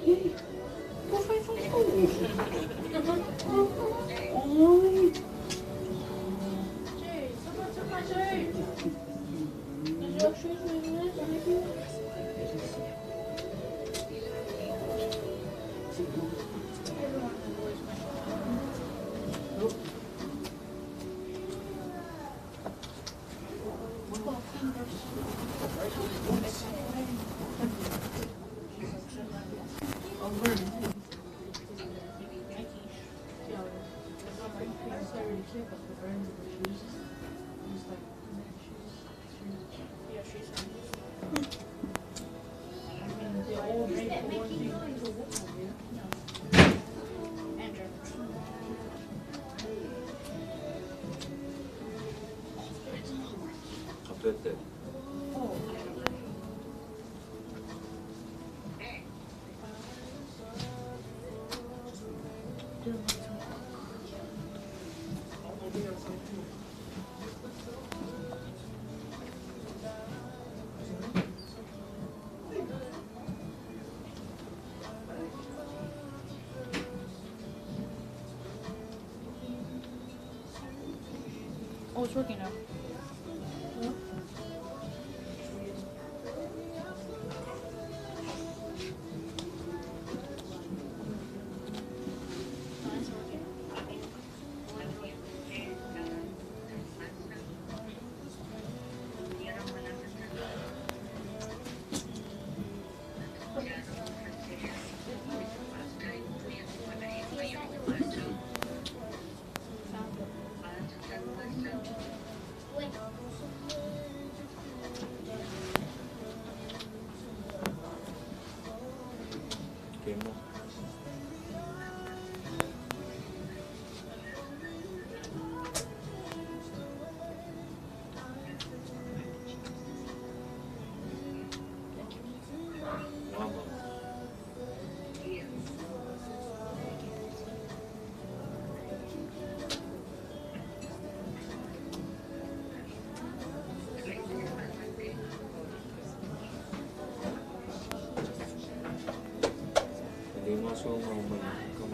Vad fan är det som Oj. 어땠대? Oh, it's working now. 게임 뭐? 뭐 한번 Hindi mo sumaman ka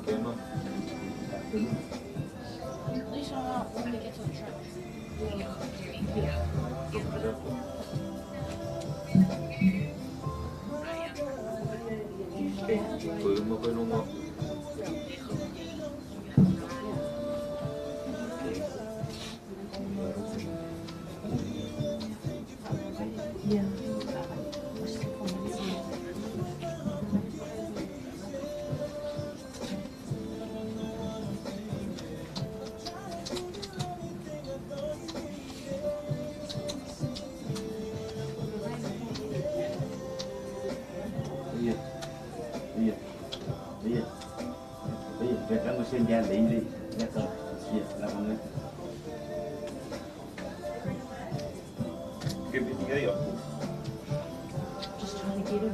게임 뭐? At least I'm not when we get to the trash. Bự mà phải luôn không? Về các sinh ra lý đi, nghe không? Làm mọi người. Cái gì vậy? Just trying to get him.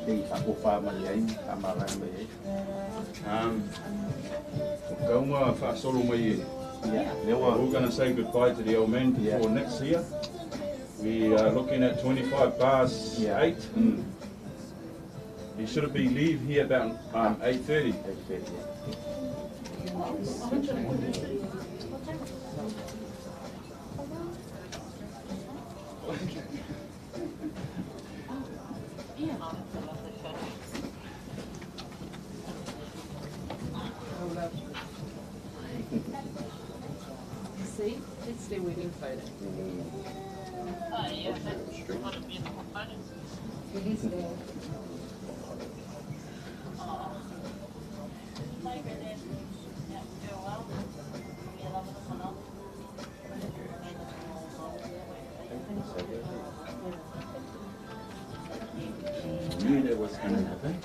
Đi. Aku faham yang amaran baik. Kaunga whaasolo mai e. Ya, We're lewat. going to say goodbye to the old man before Yeah. next year. We are looking at 25 past Yeah. 8. You should be leave here about 8:30. See, it's their wedding photo. It is there. Knew that was going to happen.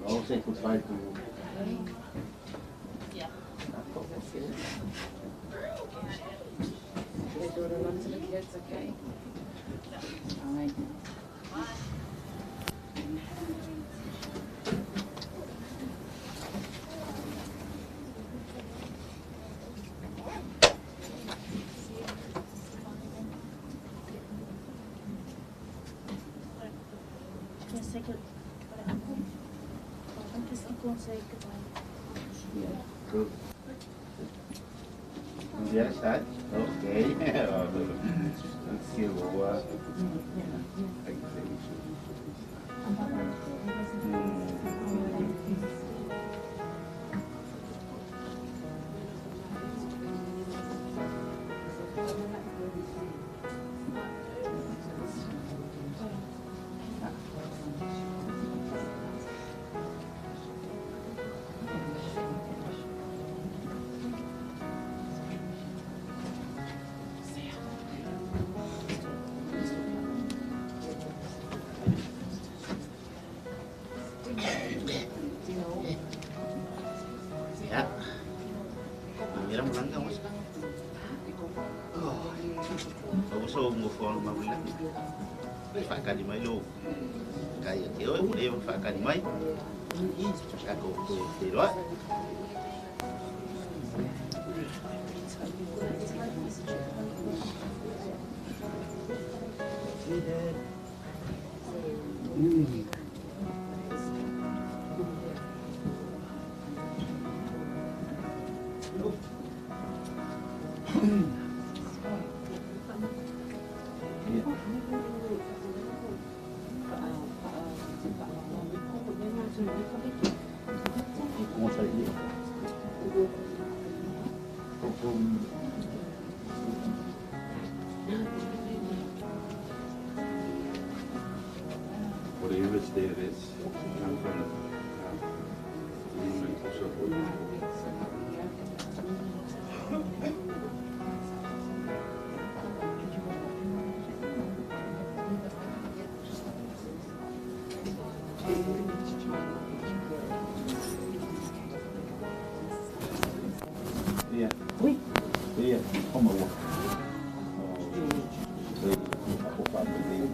I'll say goodbye to Their daughter runs to the kids, okay? Alright. Yes, say good. Uncle. Kiss uncle and say goodbye. Good. Yes, that? Okay. Let's see what. Ya. Mira mulanga mas. Oh. So mo for mabulan. Fa ka di mai lo. Kaya kêu em đi fa ka di mai. Ka ko ko di lo. Como sería? Whatever is there, that's come from the mental support. Iya. Iya, không mà aku paham ini.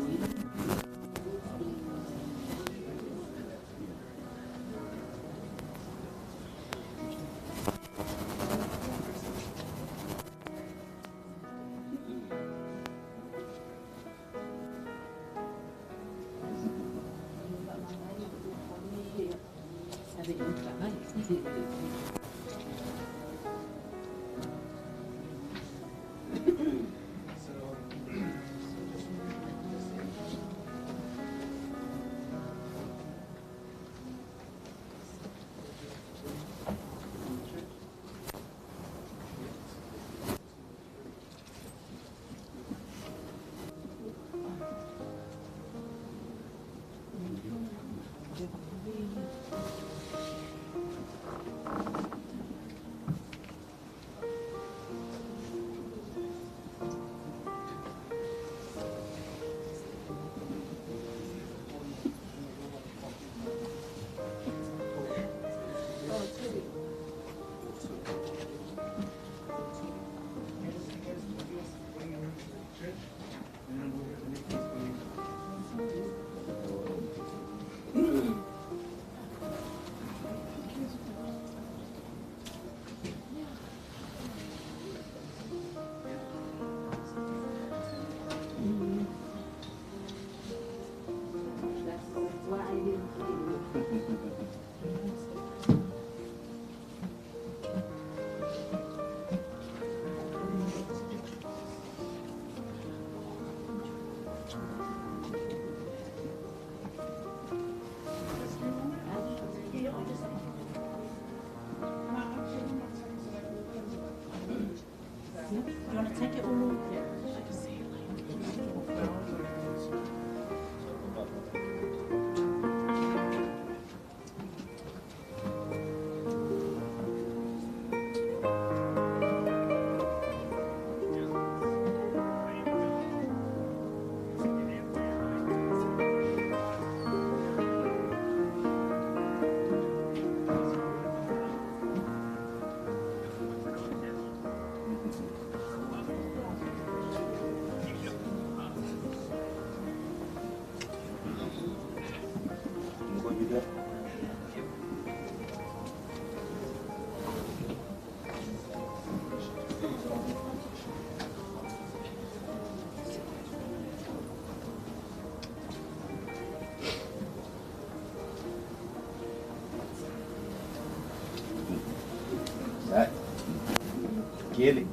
You want to take it all? Yeah. I can see it. Right. Kelly.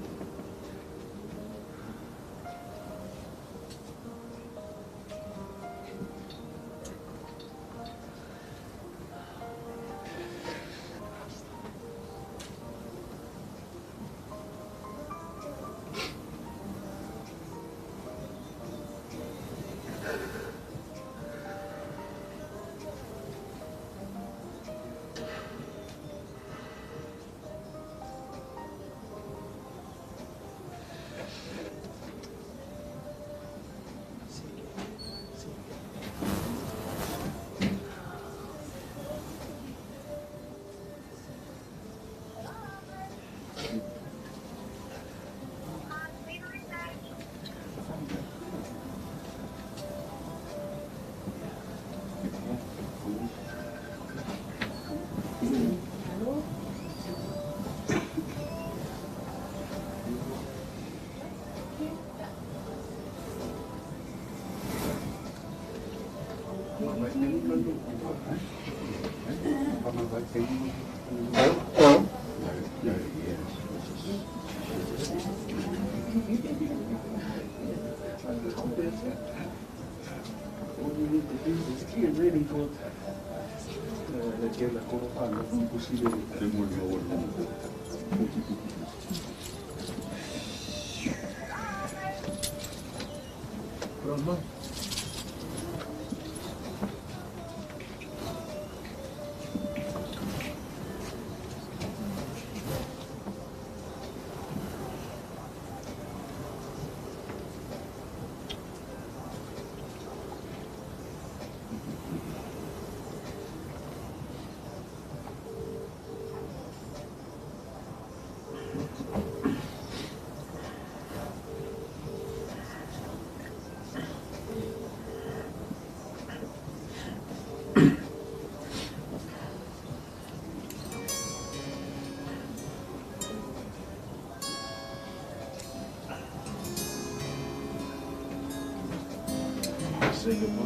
Say goodbye.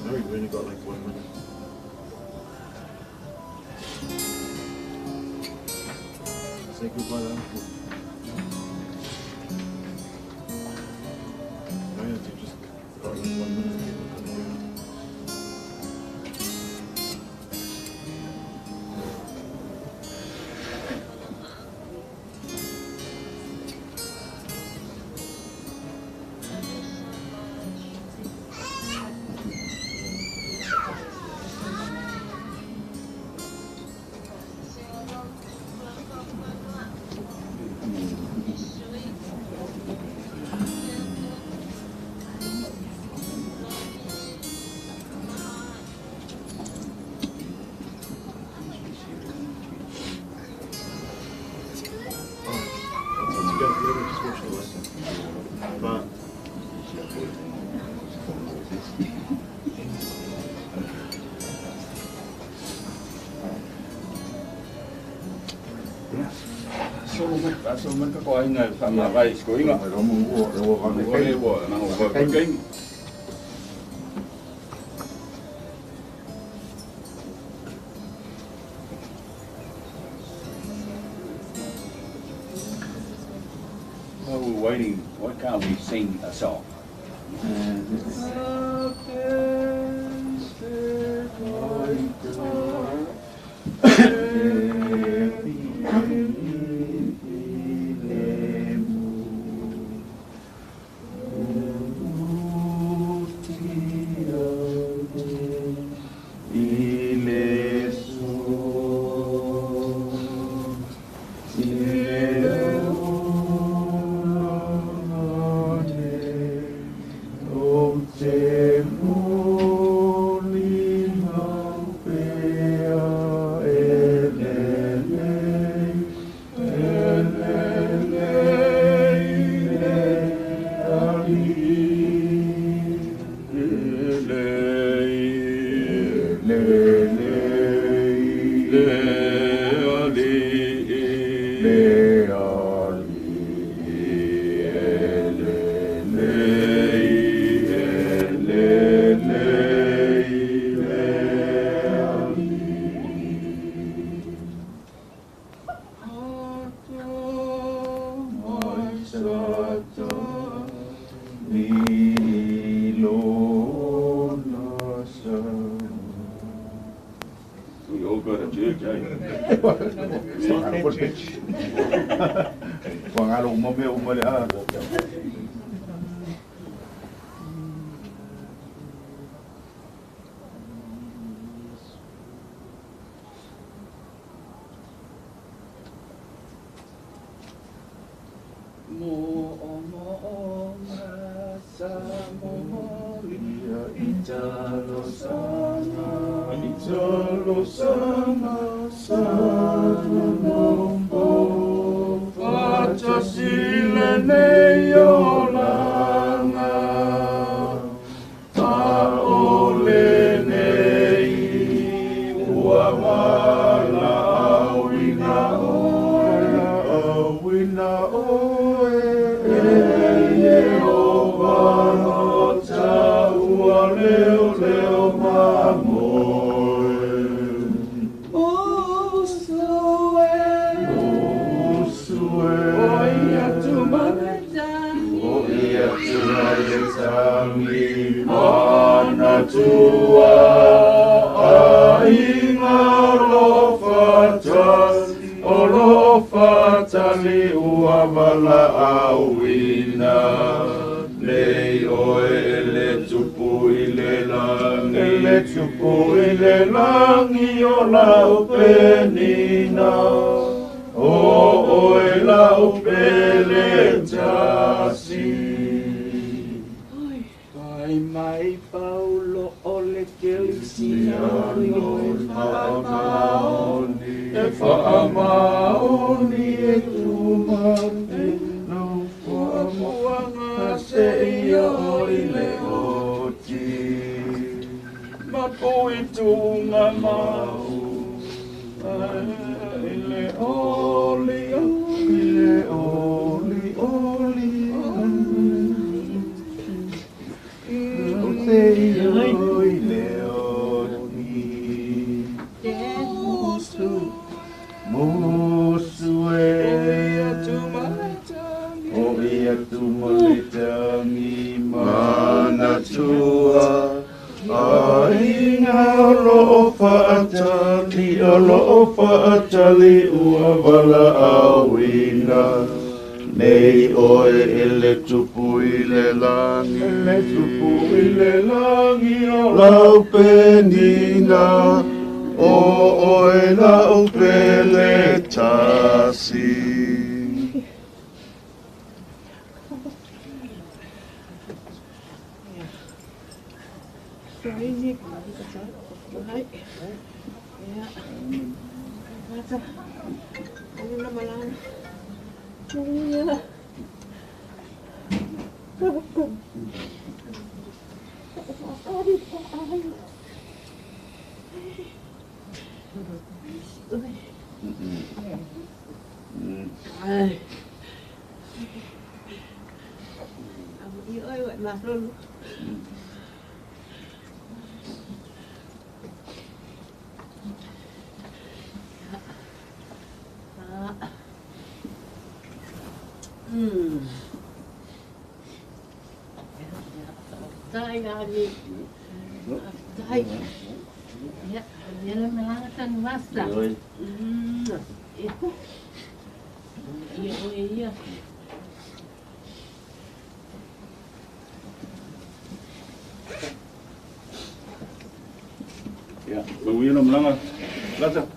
No, we've only got like 1 minute. Say goodbye to Uncle. I have to just got like 1 minute. So man ka ko ay na sama guys ko inga. Ro ka ni na ko kay. Oh, waiting. Why can't we sing a song? We all go to church, eh? Italo sama nombo Faca silene yolanga Taolene uawala awina oe Yehova nota ualeo leo mamoe Mana tua ainga olofatali uavala awina Nei oe ele tupu ile langi o lau penina O oe lau pele tasi Pai mai paulo ole kelisiano e whaamaoni e tumate no whaamuanga se ia o ile oti Mapo i tunga mau ile oli Mana tua ainga lofa atali uavala awina Nei oe ele tupu ile langi o lau penina O oe lau pele tasi Tai ali. Tai. Ya, dia melangkan masa. Rồi. Itu. Iya, oh iya. Ya, baru yang melanggar. Lata.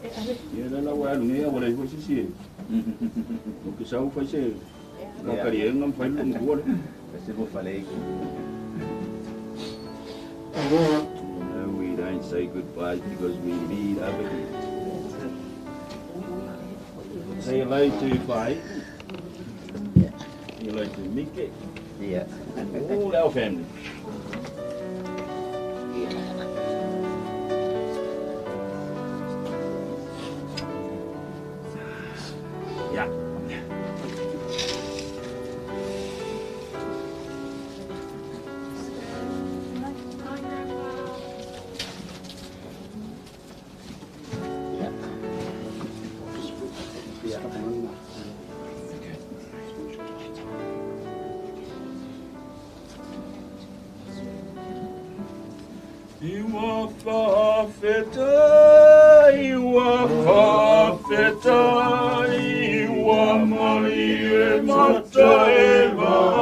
Ya, dah lawa ni ya boleh buat sisi. Okey, saya fai saya. Nak kari yang ngam fai lu buat. Kasi mo falei. We don't say goodbye because we meet again. Say hello to Fai. Hello to Mickey. Iya. All our family. Yeah. Iwa whawheta, iwa whawheta, iwa mai e mata e vai.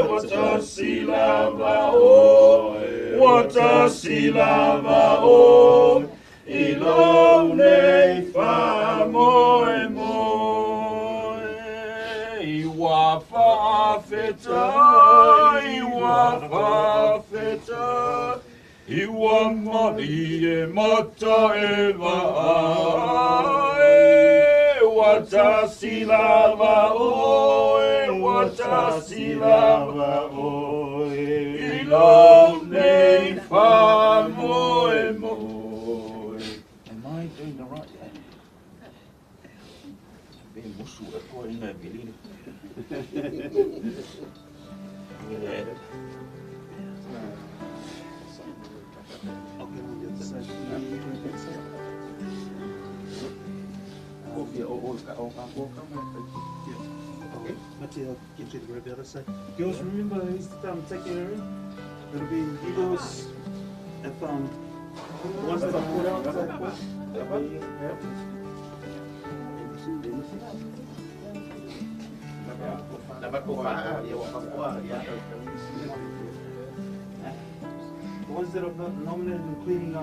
Watasi lava o, watasi lava o, I lau nei wha moe moe. Iwa whawheta, iwa whawheta, iwa mali e mata e vai. Watasi lava oe, watasi lava oe, I lau nei wha moe moe. Am I doing the right thing? Being musu e koe ina bilini. Yeah. Okay, Mattia, get you to grab the other side. Girls, remember who's taking her in? It'll be you girls if the ones that are put out. Dapat kumaha, ya wakapua, ya. The ones that are not nominated, including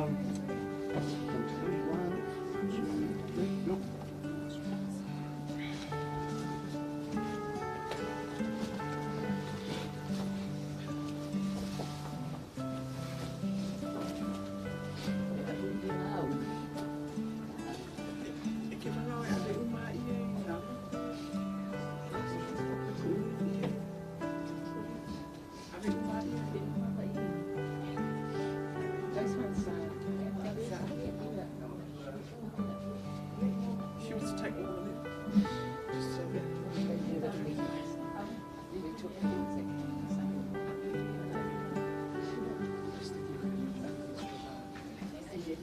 She wants to take one of them. Just so that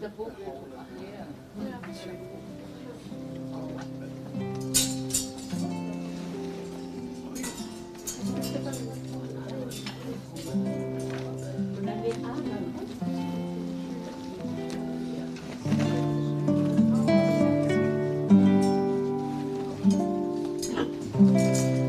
the book, Thank you.